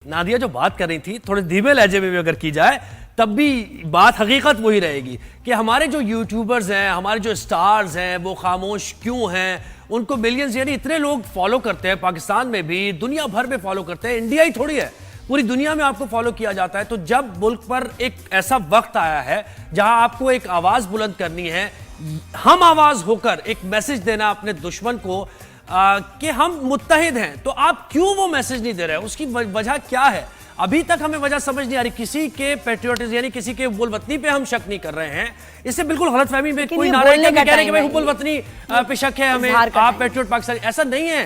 नादिया जो बात कर रही थी थोड़े धीमे लहजे में भी अगर की जाए तब भी बात हकीकत वही रहेगी कि हमारे जो यूट्यूबर्स हैं, हमारे जो स्टार्स हैं, वो खामोश क्यों हैं। उनको मिलियंस यानी इतने लोग फॉलो करते हैं, पाकिस्तान में भी, दुनिया भर में फॉलो करते हैं। इंडिया ही थोड़ी है, पूरी दुनिया में आपको फॉलो किया जाता है। तो जब मुल्क पर एक ऐसा वक्त आया है जहां आपको एक आवाज बुलंद करनी है, हम आवाज होकर एक मैसेज देना अपने दुश्मन को कि हम मुत्तहिद हैं, तो आप क्यों वो मैसेज नहीं दे रहे हैं? उसकी वजह क्या है? अभी तक हमें वजह समझ नहीं आ रही। किसी के पैट्रियोटिज्म यानी किसी के हुब्बुल वतनी पे हम शक नहीं कर रहे हैं। इससे बिल्कुल गलतफहमी में कोई नारा कह रहे हैं कि भाई हुब्बुल वतनी पे शक है हमें, आप पैट्रियोट पाकिस्तानी, ऐसा नहीं है।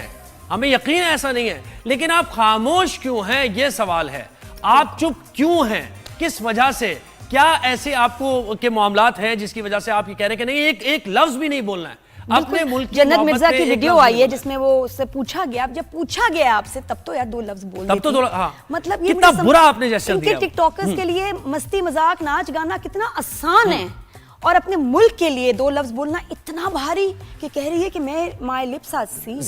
हमें यकीन है ऐसा नहीं है, लेकिन आप खामोश क्यों हैं ये सवाल है। आप चुप क्यों हैं? किस वजह से? क्या ऐसे आपको के मामलात हैं जिसकी वजह से आप ये कह रहे हैं कि नहीं एक लफ्ज भी नहीं बोलना है अपने मुल्क की? जन्नत मिर्जा की वीडियो आई है जिसमें वो उससे पूछा गया, जब पूछा गया आपसे तब तो यार दो लफ्ज बोल तब तो दो, हाँ। मतलब कितना बुरा आपने जैसे दिया। टिकटॉकर्स के लिए मस्ती मजाक नाच गाना कितना आसान है, और अपने मुल्क के लिए दो लफ्ज बोलना इतना भारी कि कह रही है कि मैं माय लिप्स आर सील्ड।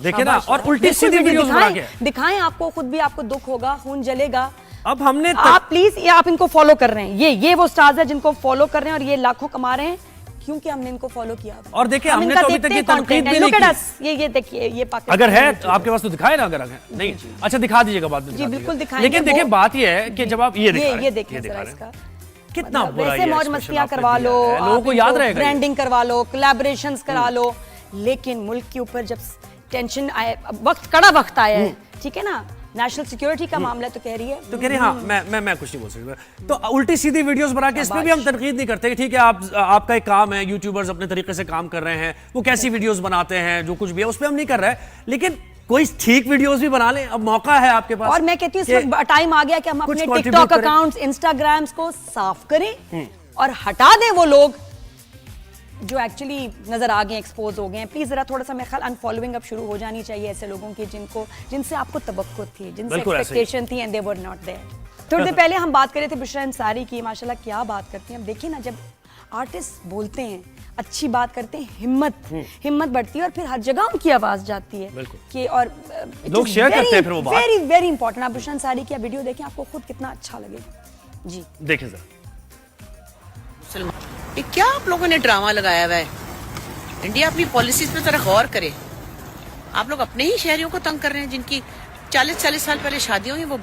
देखिए ना, और उल्टी सीधी वीडियोस बना के दिखाएं, आपको खुद भी आपको दुख होगा, खून जलेगा। अब हमने आप प्लीज ये आप इनको फॉलो कर रहे हैं, ये वो स्टार्स है जिनको फॉलो कर रहे हैं और ये लाखों कमा रहे हैं क्योंकि हमने इनको फॉलो किया। और देखिए हमने तो अभी तक ये तनकीद भी नहीं की। ये देखिए, ये पाकिस्तान अगर है तो आपके पास तो दिखाए ना, अगर नहीं अच्छा दिखा दीजिएगा बाद में। जी बिल्कुल दिखाएंगे। लेकिन देखिए बात ये है कि जब आप ये देखिए जरा इसका कितना बुरा वैसे मौज मस्तियां करवा लो, लोगों को याद रहेगा, ब्रांडिंग करवा लो, कोलैबोरेशंस करा लो, लेकिन मुल्क के ऊपर जब टेंशन आए, कड़ा वक्त आया है, ठीक है ना, नेशनल सिक्योरिटी का मामला, तो कह रही है हाँ मैं कुछ नहीं बोल सकता। तो उल्टी सीधी वीडियोस बना के इस पे भी हम तनकीद नहीं करते। ठीक है, आपका एक काम है, यूट्यूबर्स अपने तरीके से काम कर रहे हैं, वो कैसी वीडियोस बनाते हैं, जो कुछ भी है उस पे हम नहीं कर रहे हैं, लेकिन कोई ठीक वीडियोस भी बना लें। अब मौका है आपके पास। और मैं कहती हूँ टाइम आ गया कि हम अपने टिकटॉक अकाउंट्स, इंस्टाग्राम्स को साफ करें और हटा दें वो लोग जो एक्चुअली नजर आ गए, एक्सपोज हो गए हैं। प्लीज जरा थोड़ा सा मेरे ख्याल अनफॉलोइंग अब शुरू हो जानी चाहिए ऐसे लोगों की जिनसे आपको तवक्को थी, जिनसे एक्सपेक्टेशन थी, and they were not there. थोड़ी देर पहले हम बात कर रहे थे बुशरा अंसारी की, माशाल्लाह क्या बात करती हैं। अब देखिए ना, जब आर्टिस्ट बोलते हैं, अच्छी बात करते हैं, हिम्मत बढ़ती है और फिर हर जगह उनकी आवाज जाती है कि और लोग शेयर करते हैं फिर वो बात। Very very important. आप बुशरा अंसारी की वीडियो देखें, आपको खुद कितना अच्छा लगेगा। जी देखिए जरा, ये क्या आप लोगों ने ड्रामा लगाया हुआ है? इंडिया अपनी पॉलिसीज पे जरा गौर करे। आप लोग अपने ही शहरियों को तंग कर रहे हैं, जिनकी 40 साल पहले शादी हुई, वो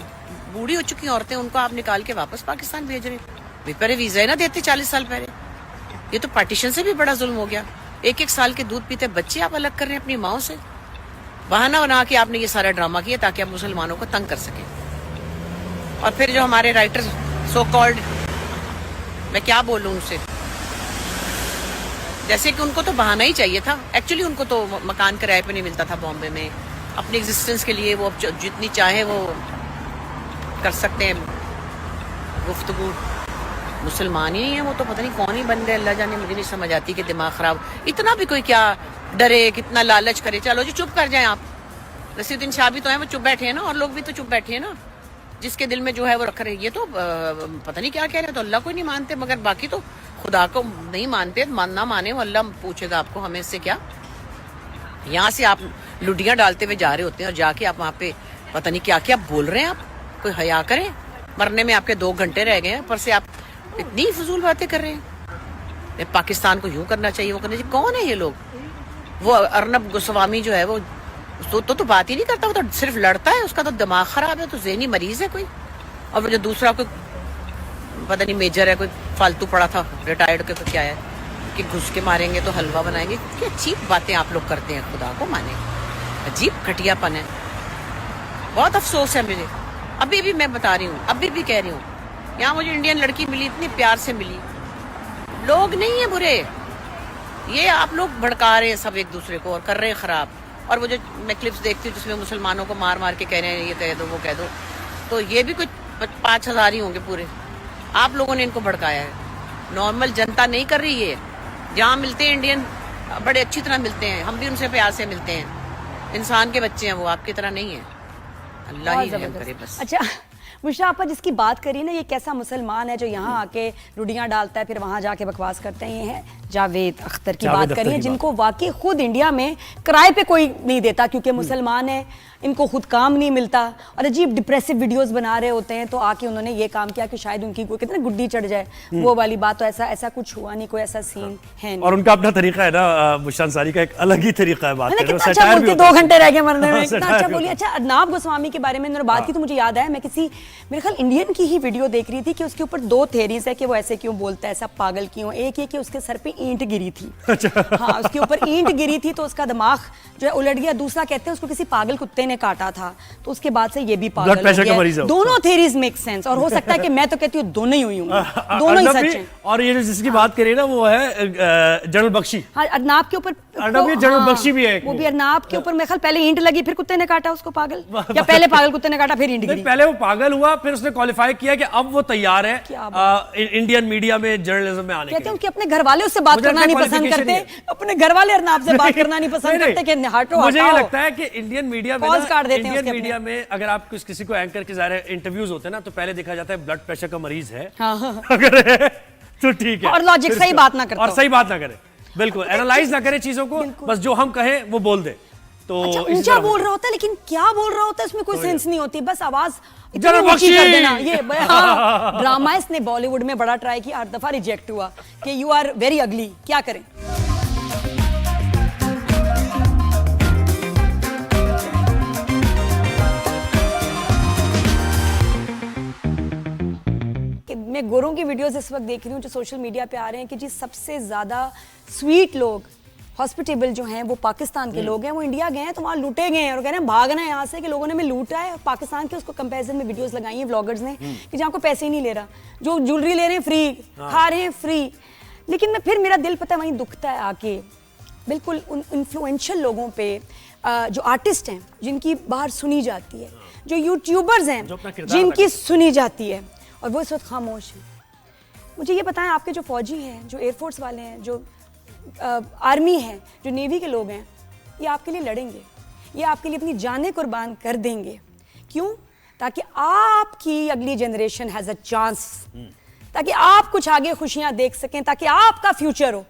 बूढ़ी हो चुकी औरतें, उनको आप निकाल के वापस पाकिस्तान भेज रहे हैं। बेपरे वीजा ना देते 40 साल पहले। ये तो पार्टीशन से भी बड़ा जुल्म हो गया। 1-1 साल के दूध पीते बच्चे आप अलग कर रहे हैं अपनी माओ से। बहाना बना के आपने ये सारा ड्रामा किया ताकि आप मुसलमानों को तंग कर सके। और फिर जो हमारे राइटर्स सो कॉल्ड, मैं क्या बोलूं उनसे, जैसे कि उनको तो बहाना ही चाहिए था। एक्चुअली उनको तो मकान किराए पे नहीं मिलता था बॉम्बे में। अपनी एग्जिस्टेंस के लिए वो जितनी चाहे वो कर सकते हैं गुफ्तगू। मुसलमान ही है वो, तो पता नहीं कौन ही बन गए, अल्लाह जाने। मुझे नहीं समझ आती कि दिमाग खराब, इतना भी कोई क्या डरे, कितना लालच करे। चलो जी चुप कर जाए आप। रसीउद्दीन शाह भी तो है, वो चुप बैठे हैं ना, और लोग भी तो चुप बैठे हैं ना, जिसके दिल में जो है वो रख रहे हैं। ये तो पता नहीं क्या कह रहे हैं, तो अल्लाह को नहीं मानते, मगर बाकी तो खुदा को नहीं मानते। ना माने वो अल्लाह पूछेगा आपको, हमें इससे क्या। यहाँ से आप लुडियाँ डालते हुए जा रहे होते हैं और जाके आप वहाँ पे पता नहीं क्या क्या बोल रहे हैं। आप कोई हया करें, मरने में आपके 2 घंटे रह गए हैं, पर से आप इतनी फजूल बातें कर रहे हैं। पाकिस्तान को यूं करना चाहिए, वो करना चाहिए। कौन है ये लोग? वो अर्नब गोस्वामी जो है वो तो बात ही नहीं करता, वो तो सिर्फ लड़ता है। उसका तो दिमाग खराब है, तो ज़हनी मरीज है कोई। और वो जो दूसरा कोई पता नहीं मेजर है, कोई फालतू पड़ा था रिटायर्ड के, क्या है कि घुस के मारेंगे तो हलवा बनाएंगे। क्या अजीब बातें आप लोग करते हैं, खुदा को माने। अजीब घटियापन है। बहुत अफसोस है मुझे। अभी भी मैं बता रही हूँ, अभी भी कह रही हूँ, यहाँ मुझे इंडियन लड़की मिली, इतनी प्यार से मिली। लोग नहीं है बुरे, ये आप लोग भड़का रहे हैं सब एक दूसरे को और कर रहे हैं खराब। और वो जो मैं क्लिप्स देखती हूँ जिसमें मुसलमानों को मार मार के कह रहे हैं ये कह दो वो कह दो, तो ये भी कुछ 5000 ही होंगे पूरे। आप लोगों ने इनको भड़काया है। नॉर्मल जनता नहीं कर रही है। जहाँ मिलते हैं इंडियन बड़े अच्छी तरह मिलते हैं, हम भी उनसे प्यार से मिलते हैं। इंसान के बच्चे हैं वो, आपकी तरह नहीं है। अल्लाह ही रहम करे बस। अच्छा, मुशा आपा जिसकी बात करी ना, ये कैसा मुसलमान है जो यहाँ आके रुड़ियाँ डालता है फिर वहाँ जाके बकवास करते हैं, ये है जावेद अख्तर की बात करी है, जिनको वाकई खुद इंडिया में किराए पे कोई नहीं देता क्योंकि मुसलमान है, इनको खुद काम नहीं मिलता और अजीब डिप्रेसिव वीडियोस बना रहे होते हैं, तो आके उन्होंने ये काम किया कि शायद उनकी कोई कहते हैं ना गुड्डी चढ़ जाए, वो वाली बात। तो ऐसा कुछ हुआ नहीं, कोई ऐसा सीन है नहीं। और उनका अपना तरीका है ना, मुश्ताक अंसारी का एक अलग ही तरीका है बात करने का। अच्छा बोलती, 2 घंटे रह गए मरने में, कितना अच्छा बोली। अच्छा, अर्नाब गोस्वामी के बारे में उन्होंने बात की तो मुझे याद आया, मैं किसी मेरे ख्याल इंडियन की ही वीडियो देख रही थी कि उसके ऊपर 2 थेरीज है कि वो ऐसे क्यों बोलता है, ऐसा पागल क्यों। एक ये कि उसके सर पे ईंट गिरी थी, हाँ उसके ऊपर ईंट गिरी थी तो उसका दिमाग जो है उलट गया। दूसरा कहते हैं उसको किसी पागल कुत्ते ने काटा था, तो उसके बाद से ये भी पागल हो गया। दोनों थेरीज मेक सेंस, और हो सकता है कि मैं तो कहती हूँ दोनों ही हुई हूँ, दोनों ही सच हैं। और ये जो जिसकी बात करें ना वो है जनरल बख्शी। हाँ, अर्नाब के ऊपर जनरल बख्शी भी है, वो भी अर्नाब के ऊपर मेरे ख्याल पहले ईंट लगी फिर कुत्ते ने काटा उसको पागल, या पहले पागल कुत्ते ने काटा फिर ईंट गिरी। पहले वो पागल हुआ, फिर उसने क्वालिफाई किया कि अब वो तैयार है इंडियन मीडिया में जर्नलिज्म में आने के लिए। कहते हैं उनके अपने घर वाले उससे बात करना नहीं पसंद करते, अपने घर वाले अर्नाब से बात करना नहीं पसंद करते कि हटो। मुझे ये लगता है कि इंडियन मीडिया में इंडियन मीडिया में अगर आप किसी को एंकर के ज़ाहिर इंटरव्यूज होते हैं ना, तो पहले देखा जाता है ब्लड प्रेशर का मरीज है, अगर है तो ठीक है, और लॉजिक सही बात ना करते, और सही बात ना करे, बिल्कुल एनालाइज ना करे चीजों को, बस जो हम कहें वो बोल दे। तो अच्छा, ऊंचा बोल रहा होता है लेकिन क्या बोल रहा होता है उसमें कोई सेंस नहीं होती, बस आवाज इतनी ऊंची कर देना। ये हाँ, ड्रामाइस ने बॉलीवुड में बड़ा ट्राई किया, हर दफा रिजेक्ट हुआ कि यू आर वेरी अगली, क्या करें। मैं गोरों की वीडियोस इस वक्त देख रही हूँ जो सोशल मीडिया पे आ रहे हैं कि जी सबसे ज्यादा स्वीट लोग, हॉस्पिटेबल जो हैं वो पाकिस्तान के लोग हैं, वो इंडिया गए हैं तो वहाँ लूटे गए हैं और कह रहे हैं भागना है यहाँ से कि लोगों ने हमें लूटा है। पाकिस्तान के उसको कंपैरिजन में वीडियोस लगाई हैं व्लॉगर्स ने कि जहाँ को पैसे ही नहीं ले रहा, जो ज्वेलरी ले रहे हैं फ्री, खा रहे हैं फ्री। लेकिन मैं फिर मेरा दिल पता है वहीं दुखता है आके, बिल्कुल उन इन्फ्लुएंशियल लोगों पे, जो आर्टिस्ट हैं जिनकी बाहर सुनी जाती है, जो यूट्यूबर्स हैं जिनकी सुनी जाती है, और वो इस वक्त खामोश है। मुझे ये बताएं, आपके जो फौजी हैं, जो एयरफोर्स वाले हैं, जो आर्मी है, जो नेवी के लोग हैं, ये आपके लिए लड़ेंगे, ये आपके लिए अपनी जानें कुर्बान कर देंगे। क्यों? ताकि आपकी अगली जनरेशन हैज अ चांस, ताकि आप कुछ आगे खुशियां देख सकें, ताकि आपका फ्यूचर हो।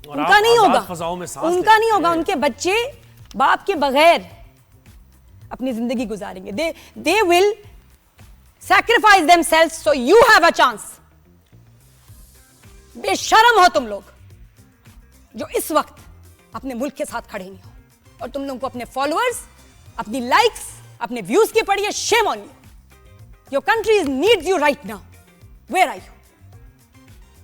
उनका नहीं होगा, उनका नहीं होगा, उनके बच्चे बाप के बगैर अपनी जिंदगी गुजारेंगे। They will sacrifice themselves so you have a chance। बेशर्म हो तुम लोग जो इस वक्त अपने मुल्क के साथ खड़े नहीं हो, और तुम लोगों को अपने फॉलोअर्स, अपनी लाइक्स, अपने व्यूज की पड़ी है। Shame on you, your country needs you right now, where are you.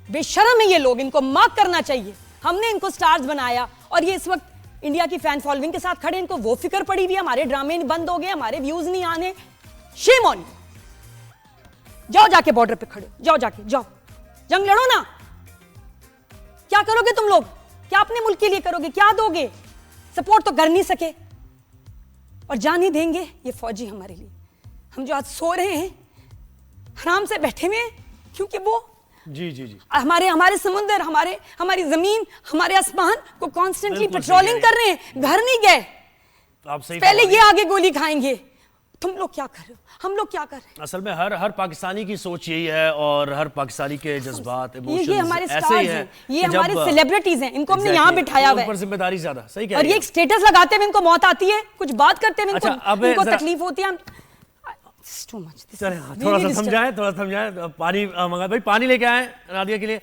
बेशर्म है ये लोग, इनको मार्क करना चाहिए। हमने इनको स्टार्स बनाया और ये इस वक्त इंडिया की फैन फॉलोइंग के साथ खड़े, इनको वो फिक्र पड़ी हुई, हमारे ड्रामे बंद हो गए, हमारे व्यूज नहीं आने। शेम ऑन यू, जाओ जाके बॉर्डर पे खड़े, जाओ जाके, जाओ जंग लड़ो ना। क्या करोगे तुम लोग? क्या अपने मुल्क के लिए करोगे? क्या दोगे? सपोर्ट तो कर नहीं सके और जान ही देंगे ये फौजी हमारे लिए। हम जो आज सो रहे हैं आराम से बैठे हुए हैं क्योंकि वो जी हमारे समुद्र, हमारी जमीन, हमारे आसमान को कॉन्स्टेंटली पेट्रोलिंग कर रहे हैं, घर नहीं गए। पहले ये आगे गोली खाएंगे। तुम लोग क्या कर रहे हो, हम लोग क्या कर रहे हैं? असल में हर पाकिस्तानी की सोच यही है, और हर पाकिस्तानी के जज्बात, इमोशंस ये हमारे स्टार्स हैं, ये हमारे सेलिब्रिटीज हैं, इनको हमने यहाँ बिठाया हुआ है, ऊपर जिम्मेदारी ज्यादा। सही कह रही है। और ये एक स्टेटस लगाते हुए इनको मौत आती है, कुछ बात करते हुए इनको तकलीफ होती है। थोड़ा सा समझाएं, पानी मंगा भाई, पानी लेके आए नादिया के लिए।